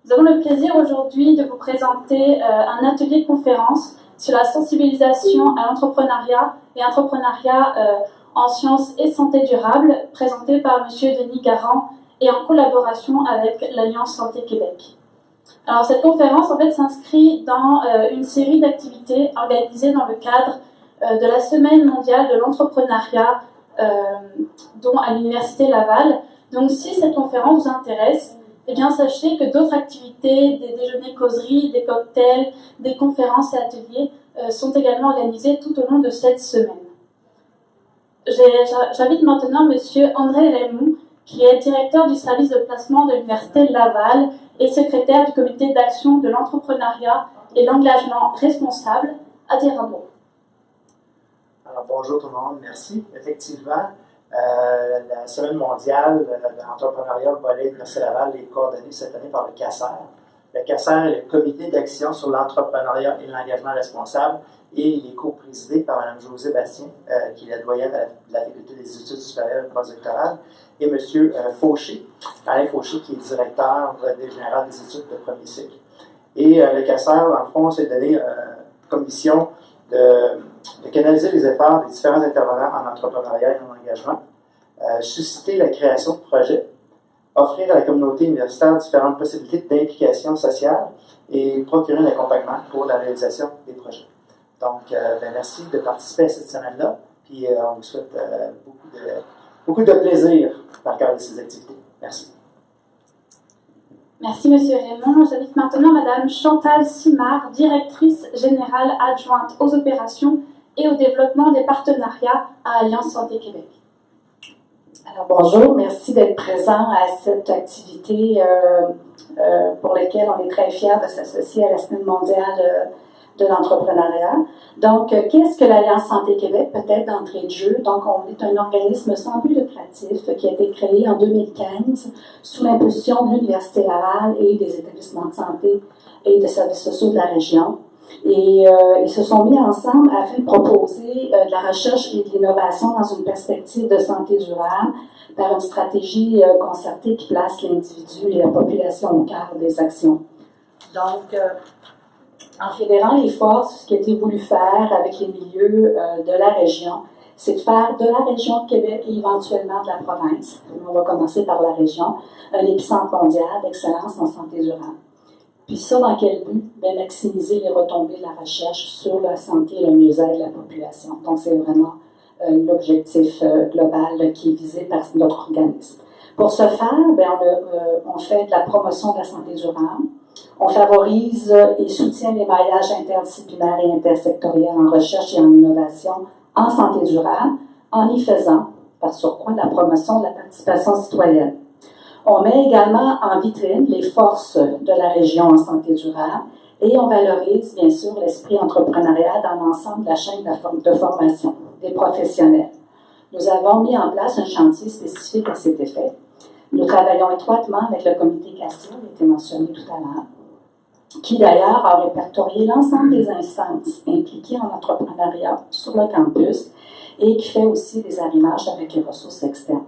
Nous avons le plaisir aujourd'hui de vous présenter un atelier conférence sur la sensibilisation à l'entrepreneuriat et entrepreneuriat en sciences et santé durable, présenté par M. Denis Garand et en collaboration avec l'Alliance Santé Québec. Alors cette conférence en fait s'inscrit dans une série d'activités organisées dans le cadre de la Semaine mondiale de l'entrepreneuriat dont à l'Université Laval. Donc si cette conférence vous intéresse, eh bien sachez que d'autres activités, des déjeuners causeries, des cocktails, des conférences et ateliers sont également organisés tout au long de cette semaine. J'invite maintenant M. André Raymond, qui est directeur du service de placement de l'Université Laval et secrétaire du comité d'action de l'entrepreneuriat et l'engagement responsable, à dire un mot. Alors, bonjour tout le monde, merci. Effectivement, la Semaine mondiale de l'entrepreneuriat volet de l'Université Laval est coordonnée cette année par le CASER. Le CASER est le comité d'action sur l'entrepreneuriat et l'engagement responsable et il est co-présidé par Mme Josée Bastien, qui est la doyenne de la Faculté des études supérieures et postdoctorales, et M. Fauché, Alain Fauché, qui est directeur général des études de premier cycle. Et le CASER, en fond, s'est donné comme mission de canaliser les efforts des différents intervenants en entrepreneuriat et en engagement, susciter la création de projets, offrir à la communauté universitaire différentes possibilités d'implication sociale et procurer un accompagnement pour la réalisation des projets. Donc, merci de participer à cette semaine-là, puis on vous souhaite beaucoup de plaisir dans le cadre de ces activités. Merci. Merci M. Raymond. J'invite maintenant Mme Chantal Simard, directrice générale adjointe aux opérations et au développement des partenariats à Alliance Santé Québec. Alors bonjour, merci d'être présent à cette activité pour laquelle on est très fiers de s'associer à la Semaine mondiale de l'entrepreneuriat. Donc, qu'est-ce que l'Alliance Santé Québec? Peut-être d'entrée de jeu. Donc, on est un organisme sans but lucratif qui a été créé en 2015 sous l'impulsion de l'Université Laval et des établissements de santé et de services sociaux de la région. Et ils se sont mis ensemble afin de proposer de la recherche et de l'innovation dans une perspective de santé durable par une stratégie concertée qui place l'individu et la population au cœur des actions. Donc, en fédérant les forces, ce qui a été voulu faire avec les milieux de la région, c'est de faire de la région de Québec et éventuellement de la province, on va commencer par la région, un épicentre mondial d'excellence en santé durable. Puis ça, dans quel but? Bien, maximiser les retombées de la recherche sur la santé et le mieux-être de la population. Donc, c'est vraiment l'objectif global qui est visé par notre organisme. Pour ce faire, bien, on fait de la promotion de la santé durable. On favorise et soutient les maillages interdisciplinaires et intersectoriels en recherche et en innovation en santé durable, en y faisant, par surcroît, la promotion de la participation citoyenne. On met également en vitrine les forces de la région en santé durable et on valorise, bien sûr, l'esprit entrepreneurial dans l'ensemble de la chaîne de formation des professionnels. Nous avons mis en place un chantier spécifique à cet effet. Nous travaillons étroitement avec le comité CASIA, qui a été mentionné tout à l'heure, qui d'ailleurs a répertorié l'ensemble des instances impliquées en entrepreneuriat sur le campus et qui fait aussi des arrimages avec les ressources externes.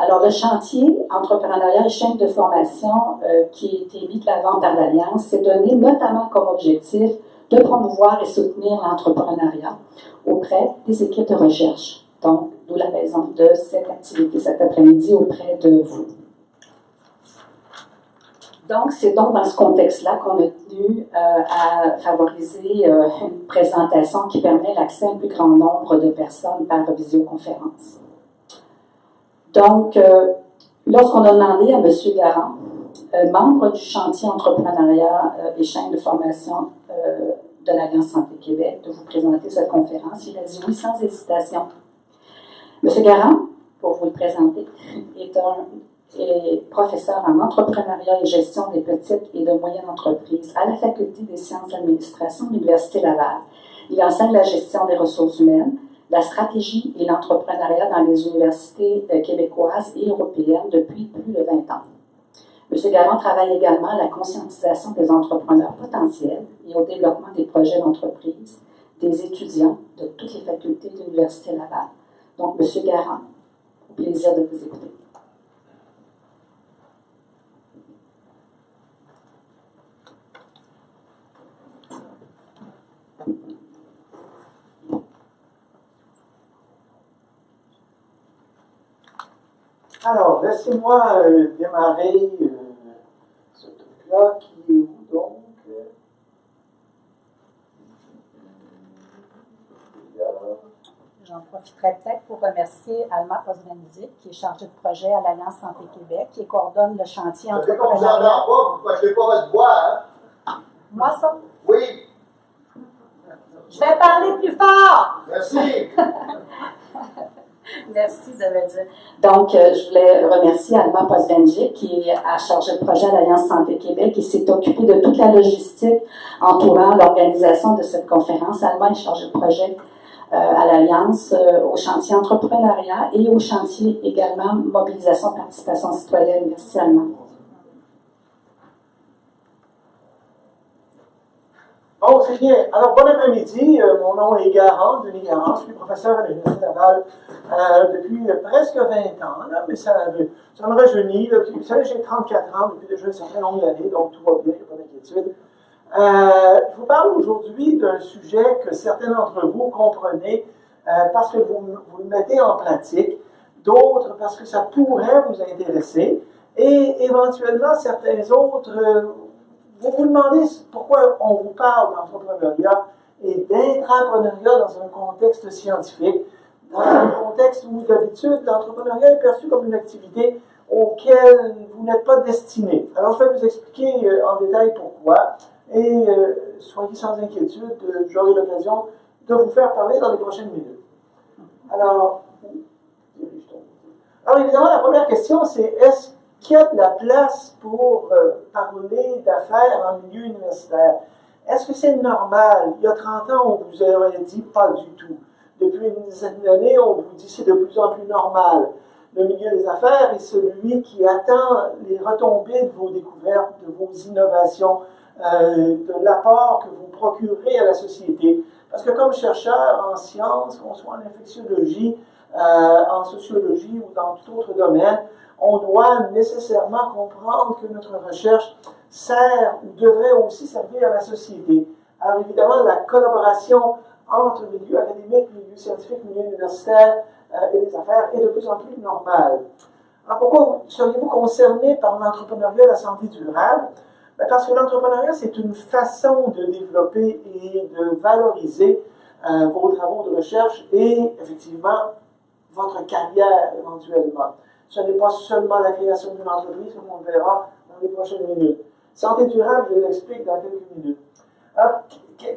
Alors, le chantier entrepreneuriat et chaîne de formation qui a été mis de l'avant par l'Alliance s'est donné notamment comme objectif de promouvoir et soutenir l'entrepreneuriat auprès des équipes de recherche. Donc, d'où la raison de cette activité cet après-midi auprès de vous. Donc, c'est donc dans ce contexte-là qu'on a tenu à favoriser une présentation qui permet l'accès à un plus grand nombre de personnes par visioconférence. Donc, lorsqu'on a demandé à M. Garand, membre du chantier entrepreneuriat et chaîne de formation de l'Alliance Santé Québec, de vous présenter cette conférence, il a dit oui sans hésitation. M. Garand, pour vous le présenter, est professeur en entrepreneuriat et gestion des petites et de moyennes entreprises à la Faculté des sciences de l'administration de l'Université Laval. Il enseigne la gestion des ressources humaines, la stratégie et l'entrepreneuriat dans les universités québécoises et européennes depuis plus de 20 ans. M. Garand travaille également à la conscientisation des entrepreneurs potentiels et au développement des projets d'entreprise des étudiants de toutes les facultés de l'Université Laval. Donc, M. Garand, au plaisir de vous écouter. Alors, laissez-moi démarrer ce truc-là qui est où donc? J'en profiterai peut-être pour remercier Alma Osvendic, qui est chargée de projet à l'Alliance Santé Québec, qui coordonne le chantier entrepreneurial. Vous n'entendez pas, vous ne cochez pas votre voix, hein? Moi, ça? Oui, Je vais parler plus fort! merci. Merci de me dire. Donc, je voulais remercier Alma Posvenjic, qui est chargée de projet à l'Alliance Santé Québec et s'est occupée de toute la logistique entourant l'organisation de cette conférence. Alma est chargée de projet à l'Alliance, au chantier entrepreneuriat et au chantier également mobilisation participation citoyenne. Merci Alma. Bon, c'est bien. Alors, bon après-midi. Mon nom est Garand, Denis Garand. Je suis professeur à l'Université Laval depuis presque 20 ans. Là, mais ça me rajeunit. Là. Vous savez, j'ai 34 ans depuis déjà un certain nombre d'années, donc tout va bien, il n'y a pas d'inquiétude. Je vous parle aujourd'hui d'un sujet que certains d'entre vous comprenez parce que vous le mettez en pratique, d'autres parce que ça pourrait vous intéresser, et éventuellement certains autres, vous vous demandez pourquoi on vous parle d'entrepreneuriat et d'intrapreneuriat dans un contexte scientifique, dans un contexte où d'habitude l'entrepreneuriat est perçu comme une activité auquel vous n'êtes pas destiné. Alors je vais vous expliquer en détail pourquoi. Et soyez sans inquiétude, j'aurai l'occasion de vous faire parler dans les prochaines minutes. Alors évidemment, la première question, c'est est-ce qu'il y a de la place pour parler d'affaires en milieu universitaire? Est-ce que c'est normal? Il y a 30 ans, on vous aurait dit pas du tout. Depuis une dizaine d'années, on vous dit c'est de plus en plus normal. Le milieu des affaires est celui qui attend les retombées de vos découvertes, de vos innovations, de l'apport que vous procurez à la société. Parce que comme chercheur en sciences, qu'on soit en infectiologie, en sociologie ou dans tout autre domaine, on doit nécessairement comprendre que notre recherche sert ou devrait aussi servir à la société. Alors évidemment, la collaboration entre milieu académique, milieu scientifique, milieu universitaire et des affaires est de plus en plus normale. Alors pourquoi seriez-vous concerné par l'entrepreneuriat et la santé durable? Parce que l'entrepreneuriat, c'est une façon de développer et de valoriser vos travaux de recherche et, effectivement, votre carrière éventuellement. Ce n'est pas seulement la création d'une entreprise, comme on le verra dans les prochaines minutes. Santé durable, je l'explique dans quelques minutes. Alors,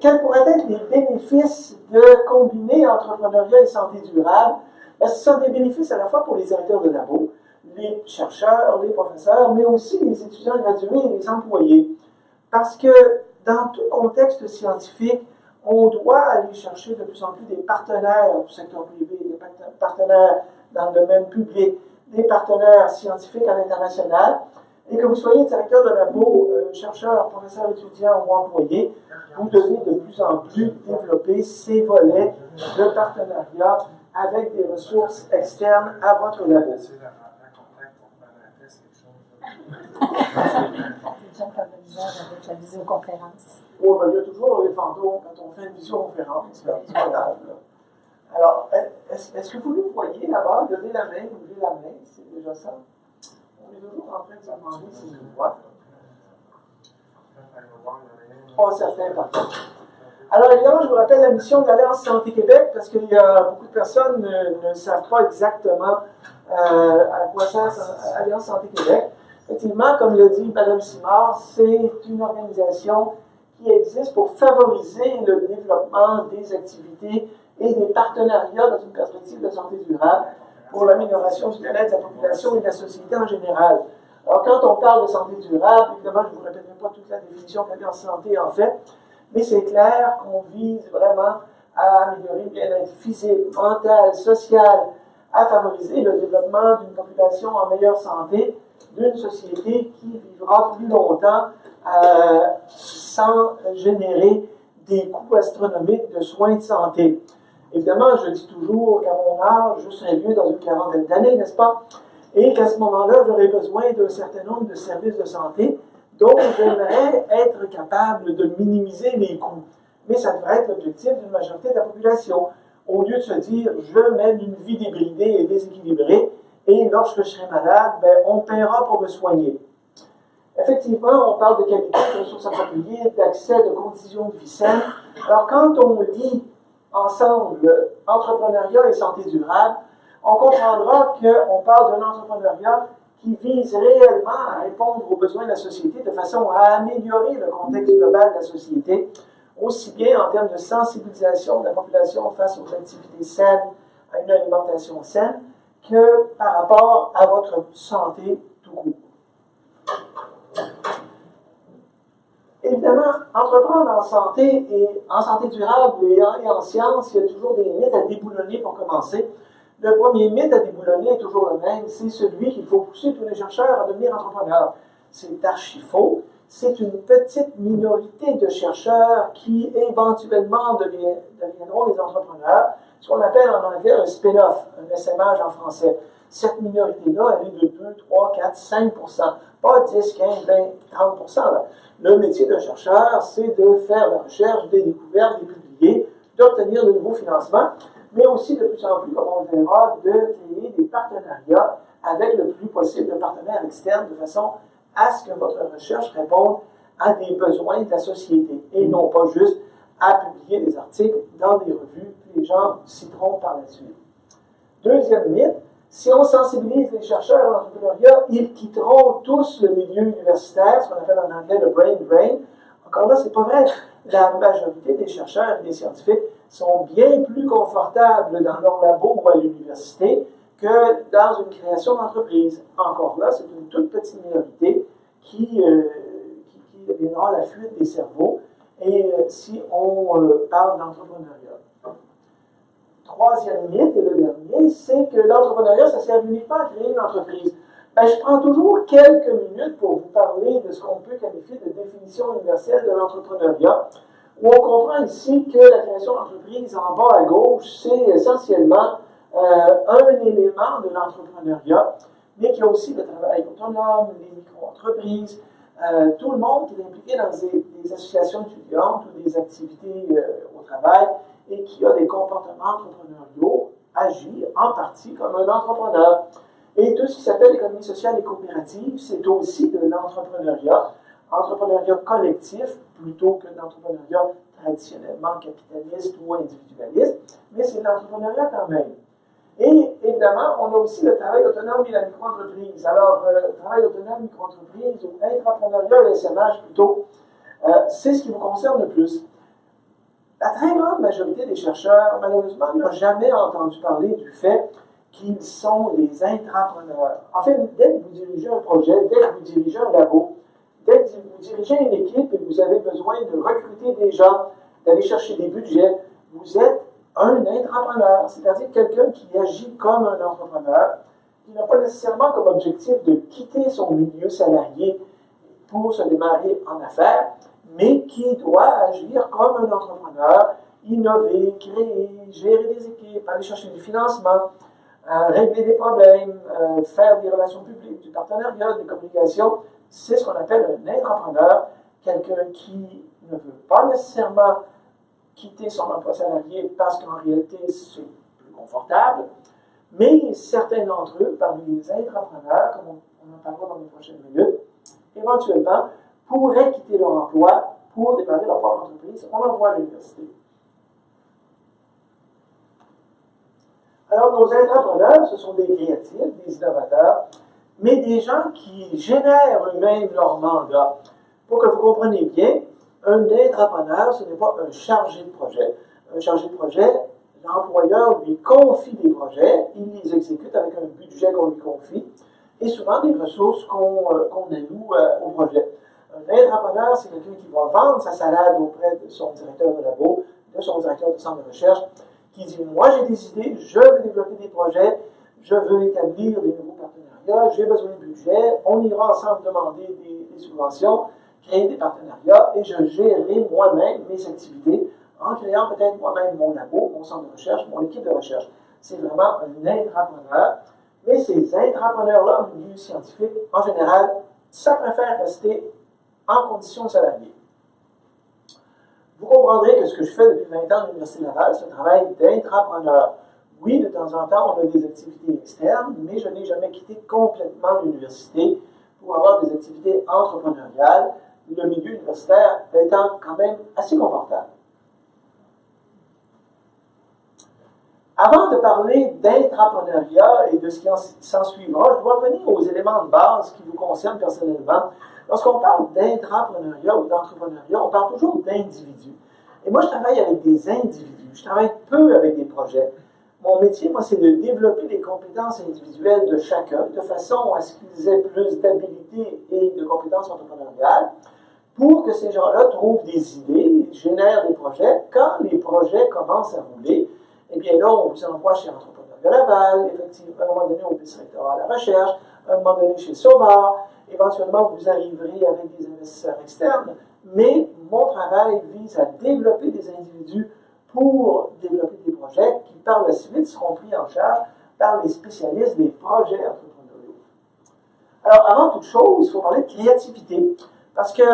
quels pourraient être les bénéfices de combiner entrepreneuriat et santé durable? Ce sont des bénéfices à la fois pour les directeurs de labo, les chercheurs, les professeurs, mais aussi les étudiants gradués et les employés. Parce que dans tout contexte scientifique, on doit aller chercher de plus en plus des partenaires du secteur privé, des partenaires dans le domaine public, des partenaires scientifiques à l'international, et que vous soyez directeur de labo, chercheur, professeur, étudiant ou employé, vous devez de plus en plus développer ces volets de partenariat avec des ressources externes à votre labo. Avec la visioconférence. Oh, ben, il y a toujours les fantômes quand on fait une visioconférence, c'est pas grave. Alors, est-ce que vous nous voyez là-bas? Levez la main, c'est déjà ça. On est toujours en train de se demander si je vous vois. Oh, certains par contre. Alors, évidemment, je vous rappelle la mission de l'Alliance Santé Québec, parce qu'il y a beaucoup de personnes ne savent pas exactement à quoi sert l'Alliance Santé Québec. Effectivement, comme l'a dit Mme Simard, c'est une organisation qui existe pour favoriser le développement des activités et des partenariats dans une perspective de santé durable pour l'amélioration du bien-être de la population et de la société en général. Alors, quand on parle de santé durable, évidemment, je ne vous répéterai pas toute la définition que l'Alliance Santé en fait, mais c'est clair qu'on vise vraiment à améliorer le bien-être physique, mental, social, à favoriser le développement d'une population en meilleure santé, d'une société qui vivra plus longtemps sans générer des coûts astronomiques de soins de santé. Évidemment, je dis toujours qu'à mon âge, je serai vieux dans une quarantaine d'années, n'est-ce pas? Et qu'à ce moment-là, j'aurai besoin d'un certain nombre de services de santé dont j'aimerais être capable de minimiser les coûts. Mais ça devrait être l'objectif d'une majorité de la population. Au lieu de se dire, je mène une vie débridée et déséquilibrée, et lorsque je serai malade, ben, on paiera pour me soigner. Effectivement, on parle de qualité, de ressources appropriées, d'accès, de conditions de vie saine. Alors, quand on lit ensemble entrepreneuriat et santé durable, on comprendra qu'on parle d'un entrepreneuriat qui vise réellement à répondre aux besoins de la société de façon à améliorer le contexte global de la société, aussi bien en termes de sensibilisation de la population face aux activités saines, à une alimentation saine, que par rapport à votre santé tout court. Évidemment, entreprendre en santé et en santé durable et en sciences, il y a toujours des mythes à déboulonner pour commencer. Le premier mythe à déboulonner est toujours le même, c'est celui qu'il faut pousser tous les chercheurs à devenir entrepreneurs. C'est archi faux. C'est une petite minorité de chercheurs qui éventuellement deviendront des entrepreneurs, ce qu'on appelle en anglais un spin-off, un essaimage en français. Cette minorité-là, elle est de 2, 3, 4, 5 pas 10, 15, 20, 30 là. Le métier d'un chercheur, c'est de faire la recherche, des découvertes, de publier, d'obtenir de nouveaux financements, mais aussi de plus en plus, comme on le verra, de créer des partenariats avec le plus possible de partenaires externes de façon à ce que votre recherche réponde à des besoins de la société et non pas juste à publier des articles dans des revues que les gens citeront par la suite. Deuxième mythe, si on sensibilise les chercheurs à l'entrepreneuriat, ils quitteront tous le milieu universitaire, ce qu'on appelle en anglais le brain drain. Encore là, c'est pas vrai. La majorité des chercheurs et des scientifiques sont bien plus confortables dans leur labo ou à l'université que dans une création d'entreprise. Encore là, c'est une toute petite minorité qui viendra à la fuite des cerveaux. Et si on parle d'entrepreneuriat. Troisième mythe, et le dernier, c'est que l'entrepreneuriat, ça sert uniquement à créer une entreprise. Ben, je prends toujours quelques minutes pour vous parler de ce qu'on peut qualifier de définition universelle de l'entrepreneuriat, où on comprend ici que la création d'entreprise en bas à gauche, c'est essentiellement un élément de l'entrepreneuriat, mais qu'il y a aussi le travail autonome, les micro-entreprises, tout le monde qui est impliqué dans des associations étudiantes ou des activités au travail et qui a des comportements entrepreneuriaux agit en partie comme un entrepreneur. Et tout ce qui s'appelle l'économie sociale et coopérative, c'est aussi de l'entrepreneuriat collectif plutôt que l'entrepreneuriat traditionnellement capitaliste ou individualiste, mais c'est de l'entrepreneuriat quand même. Et évidemment, on a aussi le travail autonome et la micro-entreprise. Alors, travail autonome, micro-entreprise ou intrapreneuriat et SMH plutôt, c'est ce qui vous concerne le plus. La très grande majorité des chercheurs, malheureusement, n'ont jamais entendu parler du fait qu'ils sont des intrapreneurs. En fait, dès que vous dirigez un projet, dès que vous dirigez un labo, dès que vous dirigez une équipe et vous avez besoin de recruter des gens, d'aller chercher des budgets, vous êtes un intrapreneur, c'est-à-dire quelqu'un qui agit comme un entrepreneur, qui n'a pas nécessairement comme objectif de quitter son milieu salarié pour se démarrer en affaires, mais qui doit agir comme un entrepreneur, innover, créer, gérer des équipes, aller chercher du financement, régler des problèmes, faire des relations publiques, du partenariat, des communications. C'est ce qu'on appelle un intrapreneur, quelqu'un qui ne veut pas nécessairement quitter son emploi salarié parce qu'en réalité c'est plus confortable, mais certains d'entre eux, parmi les intrapreneurs, comme on en parlera dans les prochaines minutes, éventuellement pourraient quitter leur emploi pour démarrer leur propre entreprise. On en voit à l'université. Alors, nos intrapreneurs, ce sont des créatifs, des innovateurs, mais des gens qui génèrent eux-mêmes leur mandat. Pour que vous compreniez bien, un intrapreneur, ce n'est pas un chargé de projet. Un chargé de projet, l'employeur lui confie des projets, il les exécute avec un budget qu'on lui confie, et souvent des ressources qu'on alloue au projet. Un intrapreneur, c'est quelqu'un qui va vendre sa salade auprès de son directeur de labo, de son directeur de centre de recherche, qui dit « Moi, j'ai des idées, je veux développer des projets, je veux établir des nouveaux partenariats, j'ai besoin de budget, on ira ensemble demander des subventions, créer des partenariats, et je gérerai moi-même mes activités en créant peut-être moi-même mon labo, mon centre de recherche, mon équipe de recherche. » C'est vraiment un intrapreneur. Mais ces intrapreneurs-là, en milieu scientifique, en général, ça préfère rester en condition salariée. Vous comprendrez que ce que je fais depuis 20 ans à l'Université Laval, c'est un travail d'intrapreneur. Oui, de temps en temps, on a des activités externes, mais je n'ai jamais quitté complètement l'université pour avoir des activités entrepreneuriales, le milieu universitaire étant quand même assez confortable. Avant de parler d'intrapreneuriat et de ce qui s'en suivra, je dois revenir aux éléments de base qui vous concernent personnellement. Lorsqu'on parle d'intrapreneuriat ou d'entrepreneuriat, on parle toujours d'individus. Et moi, je travaille avec des individus, je travaille peu avec des projets. Mon métier, moi, c'est de développer les compétences individuelles de chacun, de façon à ce qu'ils aient plus d'habilité et de compétences entrepreneuriales, pour que ces gens-là trouvent des idées, génèrent des projets. Quand les projets commencent à rouler, eh bien là, on vous envoie chez Entrepreneuriat Laval, effectivement, à un moment donné, au vice-rectorat à la recherche, à un moment donné chez Sauvard, éventuellement, vous arriverez avec des investisseurs externes, mais mon travail vise à développer des individus pour développer des projets qui, par la suite, seront pris en charge par les spécialistes des projets entrepreneuriaux. Alors, avant toute chose, il faut parler de créativité, parce qu'il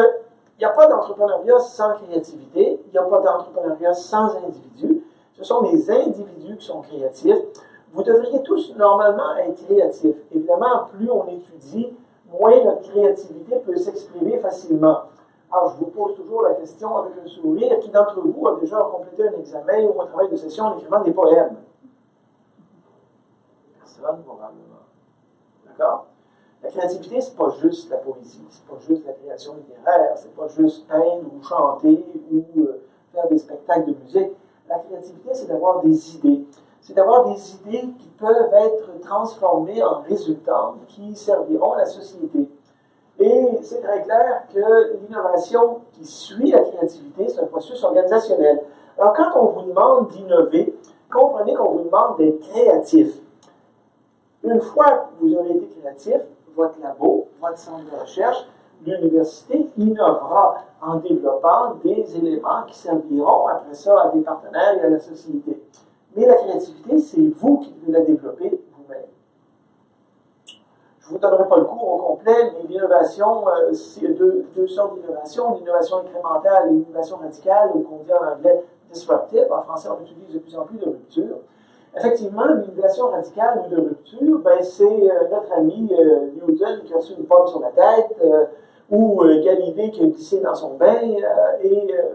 n'y a pas d'entrepreneuriat sans créativité, il n'y a pas d'entrepreneuriat sans individus. Ce sont les individus qui sont créatifs. Vous devriez tous, normalement, être créatifs. Évidemment, plus on étudie, moins notre créativité peut s'exprimer facilement. Alors, je vous pose toujours la question avec un sourire, qui d'entre vous a déjà complété un examen ou un travail de session en écrivant des poèmes? Personne, probablement. D'accord? La créativité, c'est pas juste la poésie, c'est pas juste la création littéraire, c'est pas juste peindre ou chanter ou faire des spectacles de musique. La créativité, c'est d'avoir des idées. C'est d'avoir des idées qui peuvent être transformées en résultats qui serviront à la société. Et c'est très clair que l'innovation qui suit la créativité, c'est un processus organisationnel. Alors, quand on vous demande d'innover, comprenez qu'on vous demande d'être créatif. Une fois que vous aurez été créatif, votre labo, votre centre de recherche, l'université innovera en développant des éléments qui serviront après ça à des partenaires et à la société. Mais la créativité, c'est vous qui devez la développer vous-même. Je ne vous donnerai pas le cours au complet, mais l'innovation, c'est deux sortes d'innovation, l'innovation incrémentale et l'innovation radicale, ou qu'on dit en anglais disruptive. En français, on utilise de plus en plus de rupture. Effectivement, l'innovation radicale ou de rupture, ben, c'est notre ami Newton qui a reçu une pomme sur la tête, ou Galilée qui a glissé dans son bain,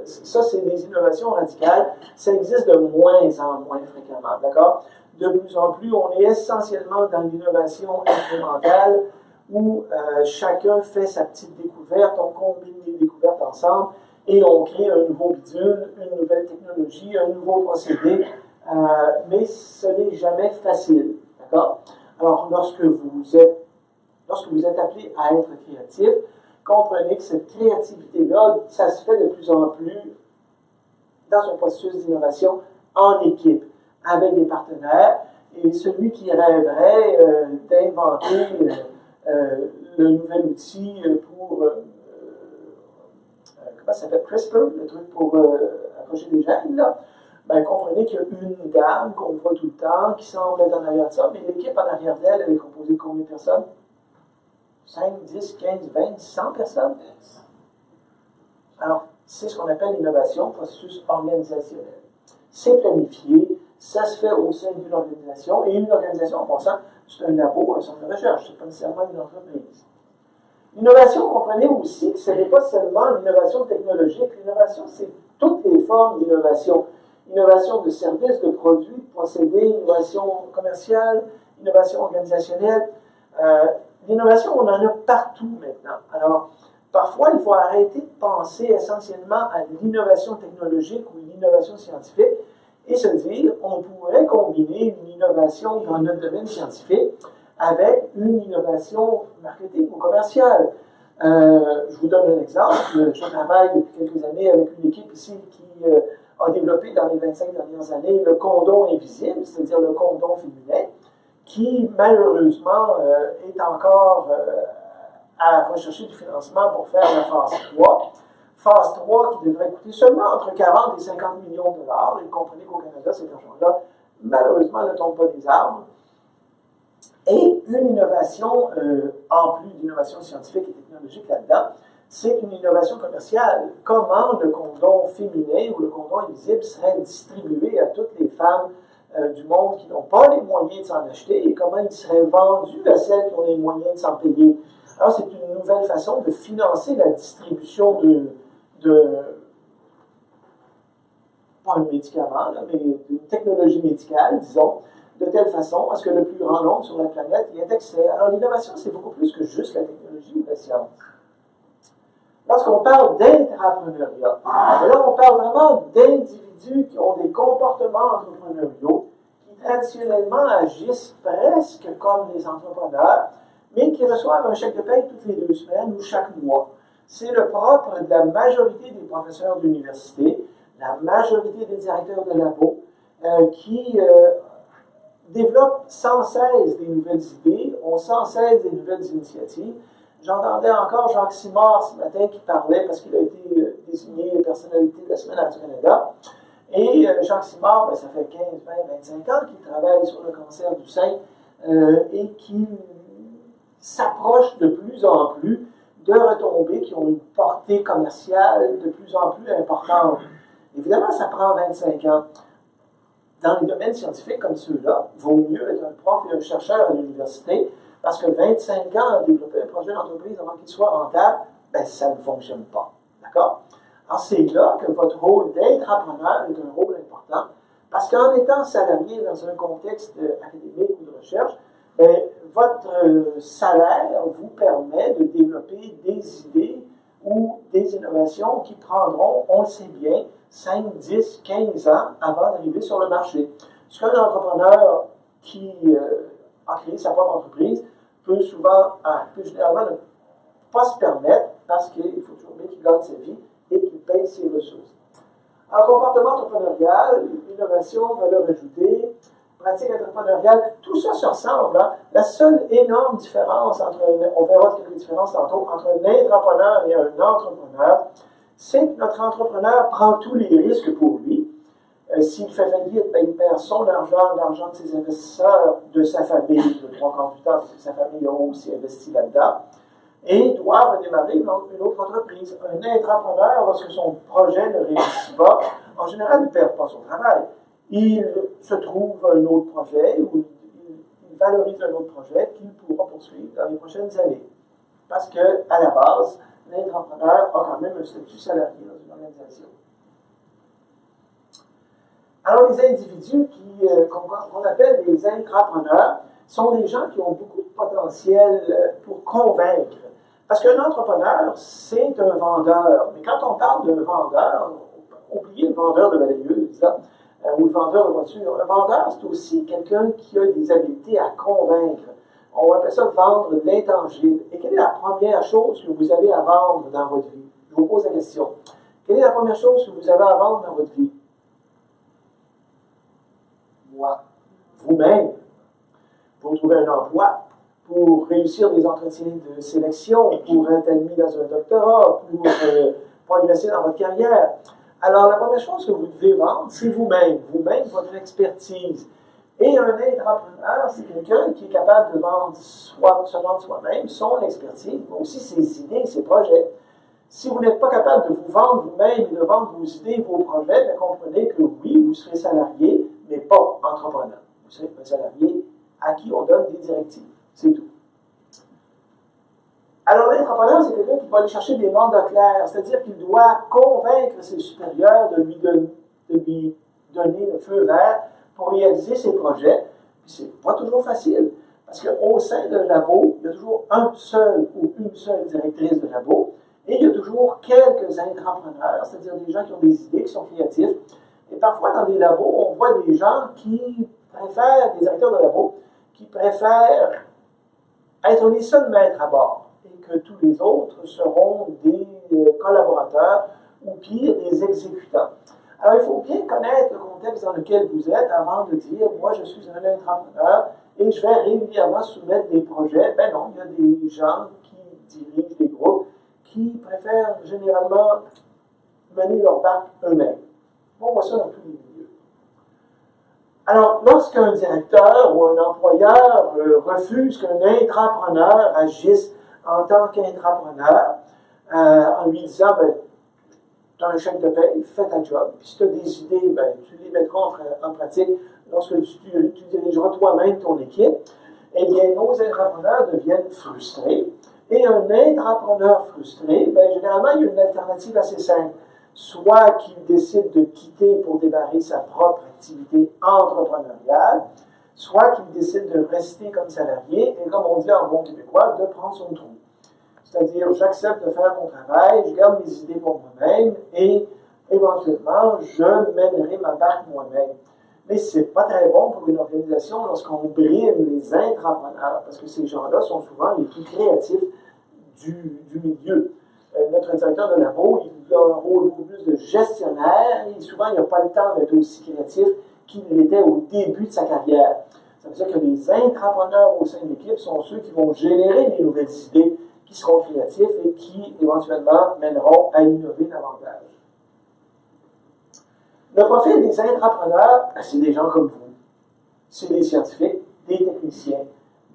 ça, c'est des innovations radicales. Ça existe de moins en moins fréquemment, d'accord? De plus en plus, on est essentiellement dans l'innovation incrémentale où chacun fait sa petite découverte, on combine les découvertes ensemble et on crée un nouveau bidule, une nouvelle technologie, un nouveau procédé, mais ce n'est jamais facile, d'accord? Alors, lorsque vous êtes appelé à être créatif, comprenez que cette créativité-là, ça se fait de plus en plus dans un processus d'innovation en équipe, avec des partenaires, et celui qui rêverait d'inventer le nouvel outil pour, comment ça s'appelle, CRISPR, le truc pour approcher des gènes, là, ben, comprenez qu'il y a une dame qu'on voit tout le temps, qui semble être en arrière de ça, mais l'équipe en arrière d'elle, elle est composée de combien de personnes? 5, 10, 15, 20, 100 personnes? Alors, c'est ce qu'on appelle l'innovation, processus organisationnel. C'est planifié, ça se fait au sein d'une organisation, et une organisation, en passant, c'est un labo, un centre de recherche, c'est pas nécessairement une entreprise. L'innovation, comprenez aussi que ce n'est pas seulement l'innovation technologique, l'innovation, c'est toutes les formes d'innovation. Innovation de services, de produits, de procédés, innovation commerciale, innovation organisationnelle. L'innovation, on en a partout maintenant. Alors, parfois, il faut arrêter de penser essentiellement à l'innovation technologique ou l'innovation scientifique et se dire, on pourrait combiner une innovation dans notre domaine scientifique avec une innovation marketing ou commerciale. Je vous donne un exemple. Je travaille depuis quelques années avec une équipe ici qui a développé dans les 25 dernières années le condom invisible, c'est-à-dire le condom féminin, qui malheureusement est encore à rechercher du financement pour faire la phase 3. Phase 3 qui devrait coûter seulement entre 40 et 50 millions de dollars. Et vous comprenez qu'au Canada, cet argent-là, malheureusement, ne tombe pas des arbres. Et une innovation, en plus d'innovation scientifique et technologique là-dedans, c'est une innovation commerciale. Comment le condom féminin ou le condom invisible serait distribué à toutes les femmes du monde qui n'ont pas les moyens de s'en acheter et comment ils seraient vendus à celles qui ont les moyens de s'en payer. Alors, c'est une nouvelle façon de financer la distribution pas un médicament, là, mais d'une technologie médicale, disons, de telle façon à ce que le plus grand nombre sur la planète y ait accès. Alors, l'innovation, c'est beaucoup plus que juste la technologie ou la science. Lorsqu'on parle d'intrapreneuriat, là, on parle vraiment d'individus qui ont des comportements entrepreneuriaux qui traditionnellement agissent presque comme des entrepreneurs, mais qui reçoivent un chèque de paie toutes les 2 semaines ou chaque mois. C'est le propre de la majorité des professeurs d'université, la majorité des directeurs de labo, qui développent sans cesse des nouvelles idées, ont sans cesse des nouvelles initiatives. J'entendais encore Jacques Simard ce matin qui parlait, parce qu'il a été désigné personnalité de la Semaine Radio-Canada. Et Jacques Simard, ben, ça fait 15, 20, 25 ans qu'il travaille sur le cancer du sein et qui s'approche de plus en plus de retombées qui ont une portée commerciale de plus en plus importante. Évidemment, ça prend 25 ans. Dans les domaines scientifiques comme ceux-là, il vaut mieux être un prof et un chercheur à l'université, parce que 25 ans à développer un projet d'entreprise avant qu'il soit rentable, ben, ça ne fonctionne pas. D'accord? Alors, c'est là que votre rôle d'intrapreneur est un rôle important, parce qu'en étant salarié dans un contexte académique ou de recherche, ben, votre salaire vous permet de développer des idées ou des innovations qui prendront, on le sait bien, 5, 10, 15 ans avant d'arriver sur le marché. Ce qu'un entrepreneur qui a créé sa propre entreprise peut généralement ne pas se permettre parce qu'il faut toujours bien qu'il gagne sa vie et qu'il paye ses ressources. Alors, comportement entrepreneurial, innovation, valeur ajoutée, pratique entrepreneuriale, tout ça se ressemble. Hein? La seule énorme différence on verra quelques différences tantôt, entre un intrapreneur et un entrepreneur, c'est que notre entrepreneur prend tous les risques pour lui. S'il fait faillite, ben, il perd son argent, l'argent de ses investisseurs, de sa famille, de 3/4 du temps, parce que sa famille a aussi investi là-dedans, et doit redémarrer une autre entreprise. Un intrapreneur, lorsque son projet ne réussit pas, en général, il ne perd pas son travail. Il se trouve un autre projet ou il valorise un autre projet qu'il pourra poursuivre dans les prochaines années. Parce qu'à la base, l'intrapreneur a quand même un statut salarié dans une organisation. Alors, les individus qu'on appelle des intrapreneurs sont des gens qui ont beaucoup de potentiel pour convaincre. Parce qu'un entrepreneur, c'est un vendeur. Mais quand on parle d'un vendeur, oubliez le vendeur de balayeuse, ou le vendeur de voiture. Un vendeur, c'est aussi quelqu'un qui a des habiletés à convaincre. On appelle ça vendre de l'intangible. Et quelle est la première chose que vous avez à vendre dans votre vie? Je vous pose la question. Quelle est la première chose que vous avez à vendre dans votre vie? Moi. Vous-même. Pour trouver un emploi, pour réussir des entretiens de sélection, pour être admis dans un doctorat, pour progresser dans votre carrière. Alors, la première chose que vous devez vendre, c'est vous-même. Vous-même, votre expertise. Et un intrapreneur, c'est quelqu'un qui est capable de vendre se vendre soi-même, son expertise, mais aussi ses idées, ses projets. Si vous n'êtes pas capable de vous vendre vous-même et de vendre vos idées, vos projets, bien comprenez que oui, vous serez salarié, mais pas entrepreneur. Vous serez un salarié à qui on donne des directives. C'est tout. Alors, l'entrepreneur, c'est quelqu'un qui va aller chercher des mandats clairs, c'est-à-dire qu'il doit convaincre ses supérieurs de lui donner le feu vert pour réaliser ses projets. Puis c'est pas toujours facile, parce qu'au sein d'un labo, il y a toujours un seul ou une seule directrice de labo, et il y a toujours quelques intrapreneurs, c'est-à-dire des gens qui ont des idées, qui sont créatifs. Et parfois, dans des labos, on voit des gens qui préfèrent, des directeurs de labo, qui préfèrent être les seuls maîtres à bord, et que tous les autres seront des collaborateurs, ou pire, des exécutants. Alors, il faut bien connaître le contexte dans lequel vous êtes avant de dire « moi, je suis un intrapreneur et je vais régulièrement soumettre des projets ». Ben non, il y a des gens qui dirigent des groupes qui préfèrent généralement mener leur barque eux-mêmes. On voit ça dans tous les milieux. Alors, lorsqu'un directeur ou un employeur refuse qu'un intrapreneur agisse en tant qu'intrapreneur, en lui disant ben, tu as un chèque de paie, fais ta job. Puis si tu as des idées, ben, tu les mettras en pratique lorsque tu dirigeras toi-même ton équipe, eh bien, nos intrapreneurs deviennent frustrés. Et un intrapreneur frustré, bien, généralement, il y a une alternative assez simple. Soit qu'il décide de quitter pour démarrer sa propre activité entrepreneuriale, soit qu'il décide de rester comme salarié, et comme on dit en bon québécois, de prendre son trou. C'est-à-dire, j'accepte de faire mon travail, je garde mes idées pour moi-même, et éventuellement, je mènerai ma barque moi-même. Mais ce n'est pas très bon pour une organisation lorsqu'on brime les intrapreneurs, parce que ces gens-là sont souvent les plus créatifs du milieu. Notre directeur de labo, il a un rôle beaucoup plus de gestionnaire, et souvent, il n'a pas le temps d'être aussi créatif qu'il l'était au début de sa carrière. Ça veut dire que les intrapreneurs au sein de l'équipe sont ceux qui vont générer les nouvelles idées, qui seront créatifs et qui, éventuellement, mèneront à innover davantage. Le profil des intrapreneurs, c'est des gens comme vous. C'est des scientifiques, des techniciens,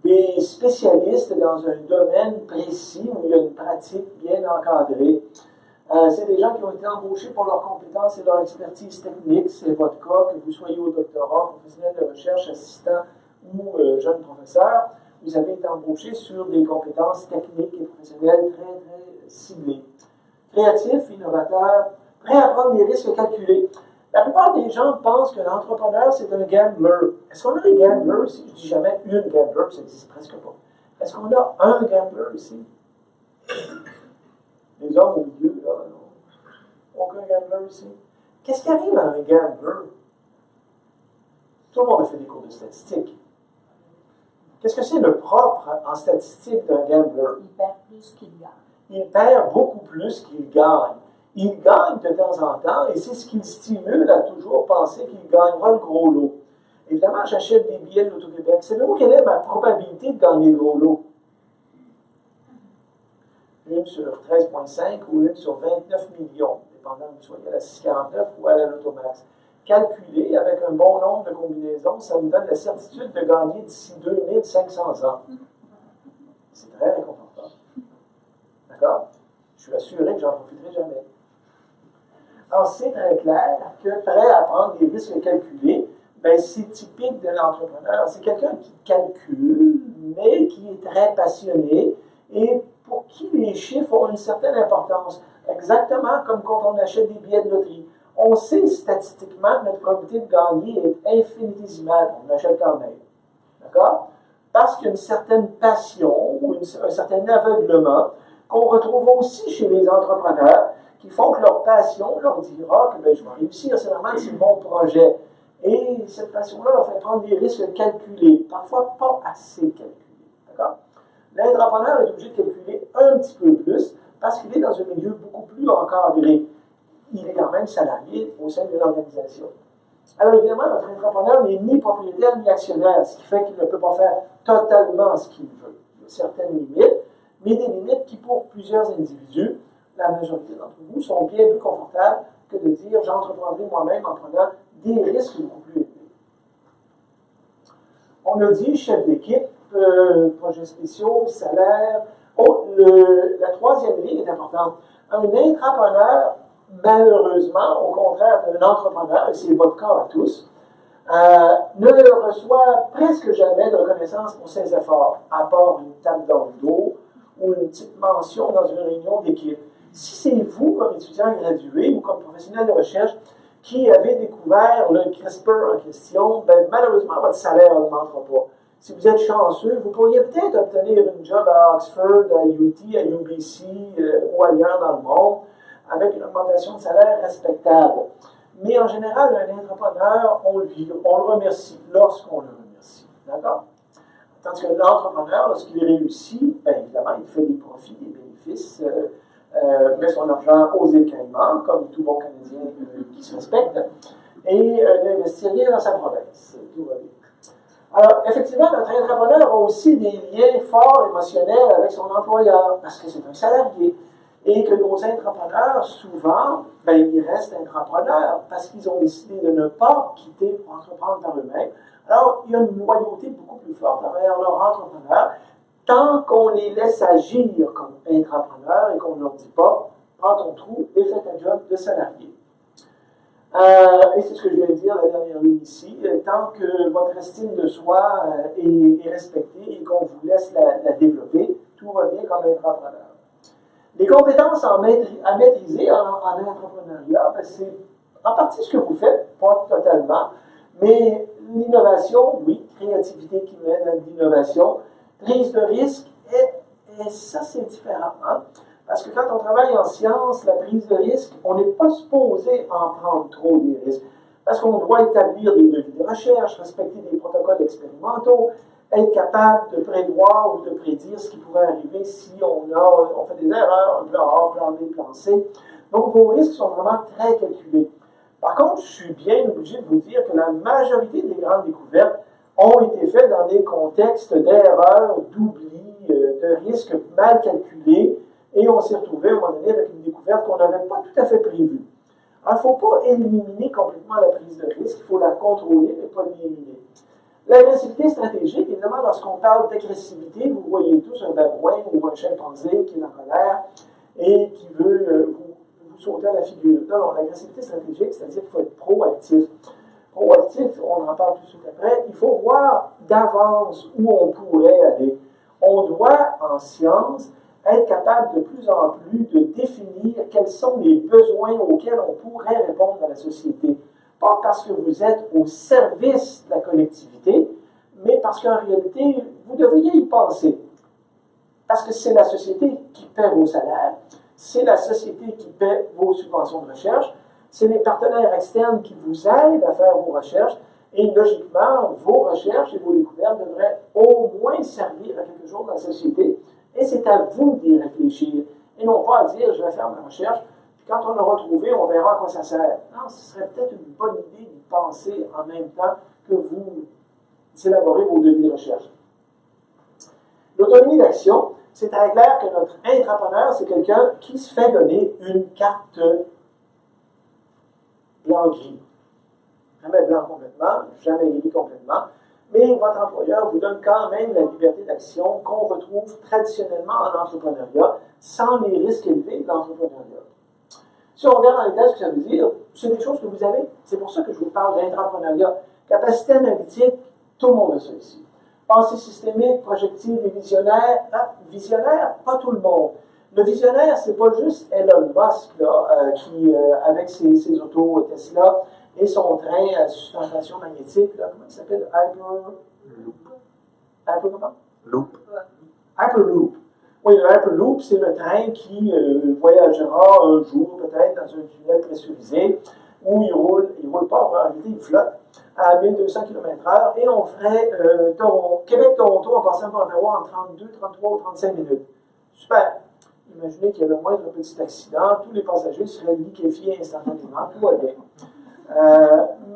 des spécialistes dans un domaine précis où il y a une pratique bien encadrée. C'est des gens qui ont été embauchés pour leurs compétences et leur expertise technique. C'est votre cas, que vous soyez au doctorat, professionnel de recherche, assistant ou jeune professeur. Vous avez été embauché sur des compétences techniques et professionnelles très, très ciblées. Créatif, innovateur, prêt à prendre des risques calculés. La plupart des gens pensent que l'entrepreneur, c'est un gambler. Est-ce qu'on a un gambler ici? Je ne dis jamais une gambler, ça n'existe presque pas. Est-ce qu'on a un gambler ici? Les hommes au milieu, là, non. Aucun gambler ici. Qu'est-ce qui arrive à un gambler? Tout le monde a fait des cours de statistique. Qu'est-ce que c'est le propre en statistique d'un gambler? Il perd plus qu'il gagne. Il perd beaucoup plus qu'il gagne. Il gagne de temps en temps et c'est ce qui le stimule à toujours penser qu'il gagnera le gros lot. Évidemment, j'achète des billets de l'Auto-Québec. Savez-vous quelle est ma probabilité de gagner le gros lot? Une sur 13,5 ou une sur 29 millions, dépendant que vous soyez à la 649 ou à la Lotomax. Calculé avec un bon nombre de combinaisons, ça nous donne la certitude de gagner d'ici 2500 ans. C'est très réconfortant. D'accord? Je suis assuré que j'en profiterai jamais. Alors, c'est très clair que prêt à prendre des risques calculés, ben, c'est typique de l'entrepreneur. C'est quelqu'un qui calcule, mais qui est très passionné et pour qui les chiffres ont une certaine importance. Exactement comme quand on achète des billets de loterie. On sait statistiquement que notre probabilité de gagner est infinitésimale. On l'achète quand même. D'accord? Parce qu'il y a une certaine passion ou un certain aveuglement qu'on retrouve aussi chez les entrepreneurs qui font que leur passion leur dira que ben, je vais réussir, c'est normal, c'est mon projet. Et cette passion-là leur fait prendre des risques calculés, parfois pas assez calculés. D'accord? L'entrepreneur est obligé de calculer un petit peu plus parce qu'il est dans un milieu beaucoup plus encadré. Il est quand même salarié au sein de l'organisation. Alors évidemment, notre entrepreneur n'est ni propriétaire ni actionnaire, ce qui fait qu'il ne peut pas faire totalement ce qu'il veut. Il y a certaines limites, mais des limites qui, pour plusieurs individus, la majorité d'entre vous, sont bien plus confortables que de dire j'entreprendrai moi-même en prenant des risques beaucoup plus élevés. On a dit chef d'équipe, projets spéciaux, salaire. Oh, la troisième ligne est importante. Un intrapreneur, malheureusement, au contraire d'un entrepreneur, et c'est votre cas à tous, ne reçoit presque jamais de reconnaissance pour ses efforts, à part une tape dans le dos ou une petite mention dans une réunion d'équipe. Si c'est vous, comme étudiant gradué ou comme professionnel de recherche, qui avez découvert le CRISPR en question, ben, malheureusement, votre salaire n'augmentera pas. Si vous êtes chanceux, vous pourriez peut-être obtenir une job à Oxford, à UT, à UBC ou ailleurs dans le monde, avec une augmentation de salaire respectable. Mais en général, un entrepreneur, on le remercie lorsqu'on le remercie. D'accord? Tandis que l'entrepreneur, lorsqu'il réussit, bien évidemment, il fait des profits, des bénéfices, met son argent aux îles Caïmans, comme tout bon Canadien qui se respecte, et n'investit rien dans sa province. Tout va bien. Alors, effectivement, notre entrepreneur a aussi des liens forts émotionnels avec son employeur, parce que c'est un salarié. Et que nos entrepreneurs, souvent, ben, ils restent entrepreneurs parce qu'ils ont décidé de ne pas quitter pour entreprendre par eux-mêmes. Alors, il y a une loyauté beaucoup plus forte envers leur entrepreneur, tant qu'on les laisse agir comme intrapreneurs et qu'on ne leur dit pas « prends ton trou et fais ta job de salarié ». Et c'est ce que je viens de dire la dernière ligne ici. Tant que votre estime de soi est respectée et qu'on vous laisse la développer, tout va bien comme entrepreneur. Les compétences à maîtriser en entrepreneuriat, ben, c'est en partie ce que vous faites, pas totalement, mais l'innovation, oui, créativité qui mène à l'innovation, prise de risque, et ça c'est différent. Hein? Parce que quand on travaille en sciences, la prise de risque, on n'est pas supposé en prendre trop des risques. Parce qu'on doit établir des devis de recherche, respecter des protocoles expérimentaux, être capable de prévoir ou de prédire ce qui pourrait arriver si on fait des erreurs, plan A, plan B, plan C. Donc vos risques sont vraiment très calculés. Par contre, je suis bien obligé de vous dire que la majorité des grandes découvertes ont été faites dans des contextes d'erreurs, d'oubli, de risques mal calculés, et on s'est retrouvé à un moment donné avec une découverte qu'on n'avait pas tout à fait prévue. Alors, il ne faut pas éliminer complètement la prise de risque, il faut la contrôler, mais pas l'éliminer. L'agressivité stratégique, évidemment, lorsqu'on parle d'agressivité, vous voyez tous un babouin ou un chimpanzé qui est en colère et qui veut vous sauter à la figure. Non, l'agressivité stratégique, c'est-à-dire qu'il faut être proactif. Proactif, on en parle tout de suite après, il faut voir d'avance où on pourrait aller. On doit, en science, être capable de plus en plus de définir quels sont les besoins auxquels on pourrait répondre dans la société. Pas parce que vous êtes au service de la collectivité, mais parce qu'en réalité, vous devriez y penser. Parce que c'est la société qui paie vos salaires, c'est la société qui paie vos subventions de recherche, c'est les partenaires externes qui vous aident à faire vos recherches, et logiquement, vos recherches et vos découvertes devraient au moins servir à quelque chose dans la société, et c'est à vous d'y réfléchir, et non pas à dire « je vais faire ma recherche », quand on l'aura trouvé, on verra à quoi ça sert. Non, ce serait peut-être une bonne idée d'y penser en même temps que vous élaborez vos devis de recherche. L'autonomie d'action, c'est très clair que notre intrapreneur, c'est quelqu'un qui se fait donner une carte blanc-gris. Jamais blanc complètement, jamais gris complètement, mais votre employeur vous donne quand même la liberté d'action qu'on retrouve traditionnellement en entrepreneuriat, sans les risques élevés de l'entrepreneuriat. Si on regarde dans les tests ce que ça veut dire, c'est des choses que vous avez. C'est pour ça que je vous parle d'intrapreneuriat. Capacité analytique, tout le monde a ça ici. Pensée systémique, projective et visionnaire. Ah, visionnaire, pas tout le monde. Le visionnaire, c'est pas juste Elon Musk, là, qui, avec ses autos Tesla et son train à sustentation magnétique, là, comment il s'appelle? Hyperloop. Oui, le Hyperloop, c'est le train qui voyagera un jour, peut-être, dans un tunnel pressurisé, où il roule pas, en réalité, il flotte à 1200 km/h, et on ferait Québec-Toronto en passant par Ottawa en 32, 33 ou 35 minutes. Super! Imaginez qu'il y a le moindre petit accident, tous les passagers seraient liquéfiés instantanément, tout va bien.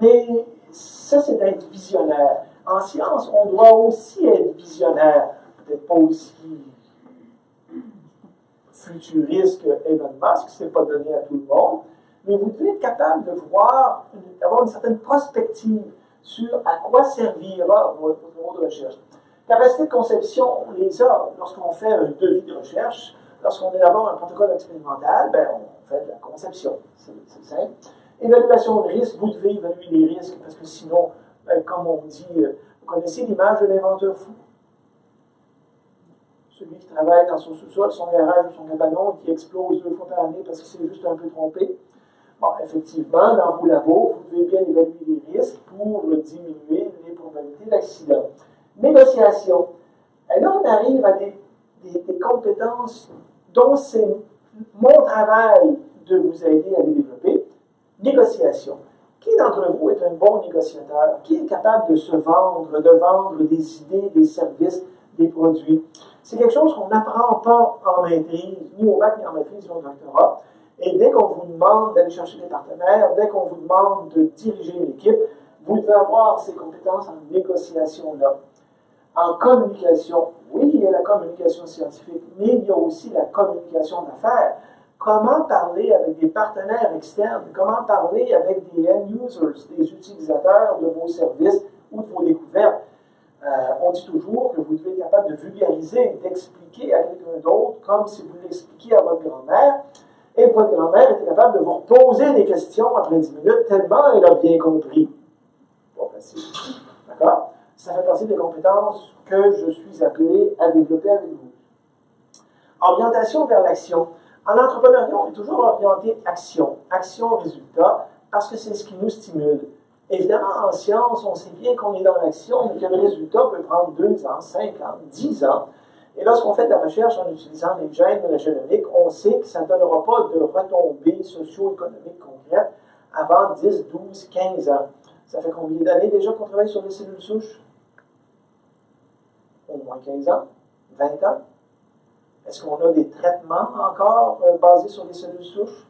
Mais ça, c'est d'être visionnaire. En science, on doit aussi être visionnaire. Peut-être pas aussi futuriste que Elon Musk, ce n'est pas donné à tout le monde, mais vous devez être capable de voir, d'avoir une certaine prospective sur à quoi servira votre travaux de recherche. Capacité de conception, on les a lorsqu'on fait un devis de recherche, lorsqu'on élabore un protocole expérimental, ben, on fait de la conception, c'est simple. Évaluation de risque, vous devez évaluer les risques, parce que sinon, ben, comme on dit, vous connaissez l'image de l'inventeur fou? Celui qui travaille dans son sous-sol, son garage ou son cabanon, qui explose 2 fois par année parce qu'il s'est juste un peu trompé. Bon, effectivement, dans vos labos, vous devez bien évaluer les risques pour diminuer les probabilités d'accident. Négociation. Et là, on arrive à des compétences dont c'est mon travail de vous aider à les développer. Négociation. Qui d'entre vous est un bon négociateur? Qui est capable de se vendre, de vendre des idées, des services, des produits? C'est quelque chose qu'on n'apprend pas en maîtrise, ni au bac, ni en maîtrise, ni au doctorat. Et dès qu'on vous demande d'aller chercher des partenaires, dès qu'on vous demande de diriger une équipe, vous devez avoir ces compétences en négociation-là. En communication, oui, il y a la communication scientifique, mais il y a aussi la communication d'affaires. Comment parler avec des partenaires externes? Comment parler avec des end-users, des utilisateurs de vos services ou de vos découvertes? On dit toujours que vous devez être capable de vulgariser, d'expliquer à quelqu'un d'autre, comme si vous l'expliquiez à votre grand-mère, Et votre grand-mère était capable de vous reposer des questions après 10 minutes, tellement elle a bien compris. Pas facile. D'accord? Ça fait partie des compétences que je suis appelé à développer avec vous. Orientation vers l'action. En entrepreneuriat, on est toujours orienté action, action-résultat, parce que c'est ce qui nous stimule. Évidemment, en science, on sait bien qu'on est dans l'action, mais que le résultat peut prendre 2 ans, 5 ans, 10 ans. Et lorsqu'on fait de la recherche en utilisant les gènes de la génomique, on sait que ça ne donnera pas de retombées socio-économiques concrètes avant 10, 12, 15 ans. Ça fait combien d'années déjà qu'on travaille sur les cellules souches? Au moins 15 ans? 20 ans? Est-ce qu'on a des traitements encore basés sur les cellules souches?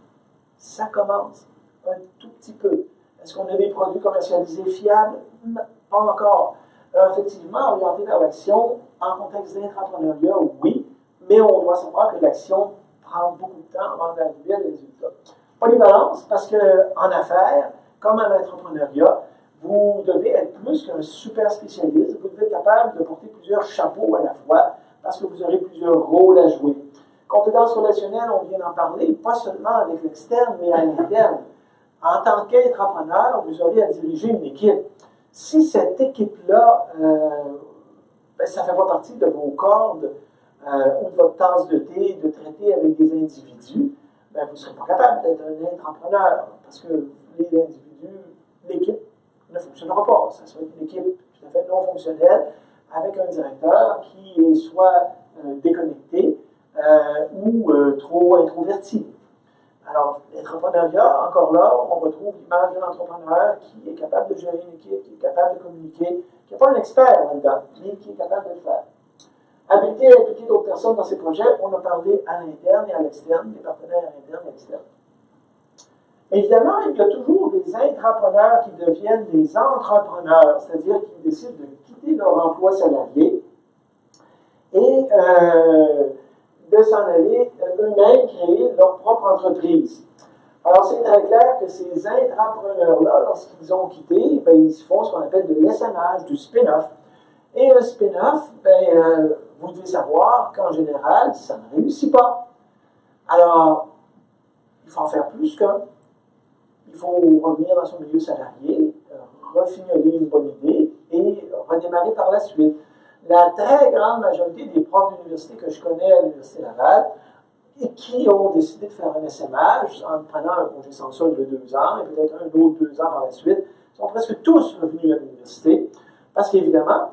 Ça commence un tout petit peu. Est-ce qu'on a des produits commercialisés fiables? Non, pas encore. Alors, effectivement, orienté vers l'action, en contexte d'intrapreneuriat, oui, mais on doit savoir que l'action prend beaucoup de temps avant d'arriver à des résultats. Polyvalence, parce qu'en affaires, comme en entrepreneuriat, vous devez être plus qu'un super spécialiste. Vous devez être capable de porter plusieurs chapeaux à la fois, parce que vous aurez plusieurs rôles à jouer. Compétences relationnelles, on vient d'en parler, pas seulement avec l'externe, mais à l'interne. En tant qu'intrapreneur, vous aurez à diriger une équipe. Si cette équipe-là, ça ne fait pas partie de vos cordes ou de votre tasse de thé de traiter avec des individus, vous ne serez pas capable d'être un intrapreneur parce que les individus, l'équipe ne fonctionnera pas. Ça sera une équipe tout à fait non fonctionnelle avec un directeur qui est soit déconnecté ou trop introverti. Alors, l'entrepreneuriat, encore là, on retrouve l'image d'un entrepreneur qui est capable de gérer une équipe, qui est capable de communiquer, qui n'est pas un expert là-dedans, mais qui est capable de le faire. Habilité à impliquer d'autres personnes dans ces projets, on a parlé à l'interne et à l'externe, des partenaires à l'interne et à l'externe. Évidemment, il y a toujours des intrapreneurs qui deviennent des entrepreneurs, c'est-à-dire qui décident de quitter leur emploi salarié et de s'en aller eux-mêmes créer leur propre entreprise. Alors, c'est très clair que ces intrapreneurs-là, lorsqu'ils ont quitté, ils font ce qu'on appelle de l'essaimage, du spin-off. Et un spin-off, vous devez savoir qu'en général, ça ne réussit pas. Alors, il faut en faire plus qu'un. Il faut revenir dans son milieu salarié, refignoler une bonne idée et redémarrer par la suite. La très grande majorité des profs d'université que je connais à l'Université Laval et qui ont décidé de faire un SMH en prenant un congé sans solde de 2 ans et peut-être un autre 2 ans par la suite, sont presque tous revenus à l'université parce qu'évidemment,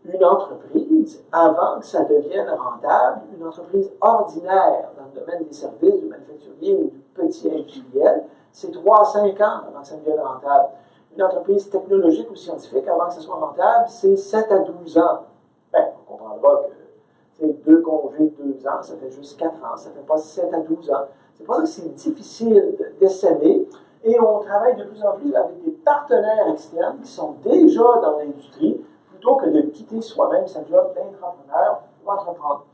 une entreprise, avant que ça devienne rentable, une entreprise ordinaire dans le domaine des services, du manufacturier ou du petit industriel, c'est 3 à 5 ans avant que ça devienne rentable. Une entreprise technologique ou scientifique, avant que ça soit rentable, c'est 7 à 12 ans. On comprendra que 2 congés de 2 ans, ça fait juste 4 ans, ça ne fait pas 7 à 12 ans. C'est pour ça que c'est difficile d'essaimer et on travaille de plus en plus avec des partenaires externes qui sont déjà dans l'industrie plutôt que de quitter soi-même sa job d'intrapreneur ou entreprendre.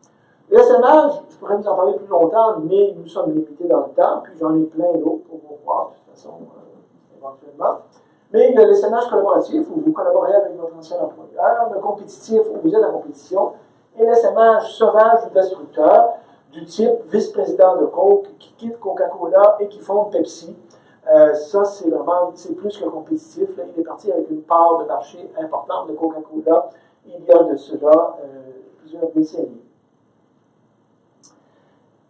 L'essaimage, je pourrais vous en parler plus longtemps, mais nous sommes limités dans le temps, puis j'en ai plein d'autres pour vous voir de toute façon éventuellement. Mais il y a l'essaimage collaboratif où vous collaborez avec votre ancien employeur, le compétitif où vous êtes en compétition, et l'essaimage sauvage ou destructeur du type vice-président de Coke qui quitte Coca-Cola et qui fonde Pepsi. Ça, c'est vraiment, c'est plus que compétitif. Là, il est parti avec une part de marché importante de Coca-Cola il y a de cela plusieurs décennies.